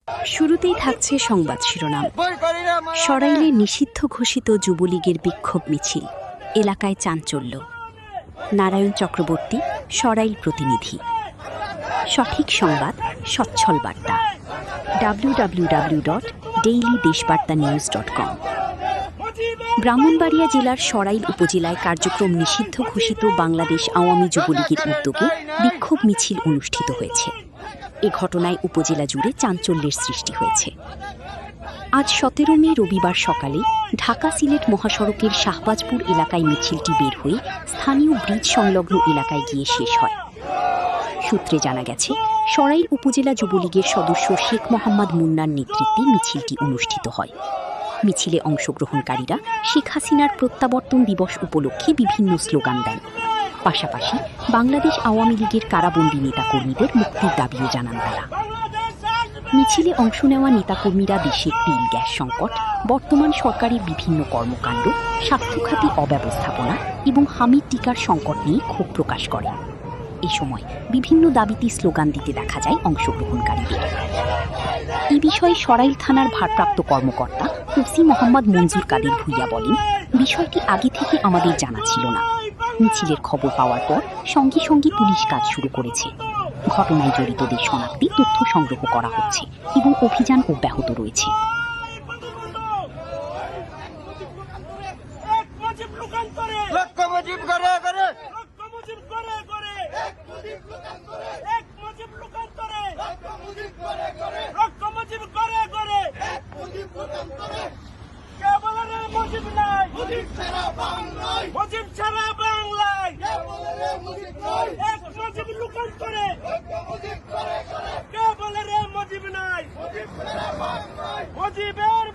শুরুতেই থাকছে সংবাদ শিরোনাম। সরাইলে নিষিদ্ধ ঘোষিত যুবলীগের বিক্ষোভ মিছিল, এলাকায় চাঞ্চল্য। নারায়ণ চক্রবর্তী, সরাইল প্রতিনিধি। সঠিক সংবাদ, সচ্ছল বার্তা। www.dailyদেশবার্তানিউজ.com। ব্রাহ্মণবাড়িয়া জেলার সরাইল উপজেলায় কার্যক্রম নিষিদ্ধ ঘোষিত বাংলাদেশ আওয়ামী যুবলীগের উদ্যোগে বিক্ষোভ মিছিল অনুষ্ঠিত হয়েছে। এ ঘটনায় উপজেলা জুড়ে চাঞ্চল্যের সৃষ্টি হয়েছে। আজ 17 মে রবিবার সকালে ঢাকা সিলেট মহাসড়কের শাহবাজপুর এলাকায় মিছিলটি বের হয়ে স্থানীয় ব্রিজ সংলগ্ন এলাকায় গিয়ে শেষ হয়। সূত্রে জানা গেছে, সরাইল উপজেলা যুবলীগের সদস্য শেখ মোহাম্মদ মুন্নার নেতৃত্বে মিছিলটি অনুষ্ঠিত হয়। মিছিলে অংশগ্রহণকারীরা শেখ হাসিনার প্রত্যাবর্তন দিবস উপলক্ষে বিভিন্ন স্লোগান দেন। পাশাপাশি বাংলাদেশ আওয়ামী লীগের কারাবন্দী নেতাকর্মীদের মুক্তির দাবিও জানান তারা। মিছিলে অংশ নেওয়া নেতাকর্মীরা দেশের তেল গ্যাস সংকট, বর্তমান সরকারের বিভিন্ন কর্মকাণ্ড, স্বাস্থ্যখাতে অব্যবস্থাপনা এবং হামিদ টিকার সংকট নিয়ে ক্ষোভ প্রকাশ করেন। এ সময় বিভিন্ন দাবিতে স্লোগান দিতে দেখা যায় অংশগ্রহণকারীদের। এ বিষয়ে সরাইল থানার ভারপ্রাপ্ত কর্মকর্তা ওসি মোহাম্মদ মঞ্জুর কাদের ভূঁইয়া বলেন, বিষয়টি আগে থেকে আমাদের জানা ছিল না। মিছিলের খবর পাওয়ার পর সঙ্গে সঙ্গে পুলিশ কাজ শুরু করেছে। ঘটনায় জড়িতদের শনাক্তে তথ্য সংগ্রহ করা হচ্ছে এবং অভিযান অব্যাহত রয়েছে। মুজিবের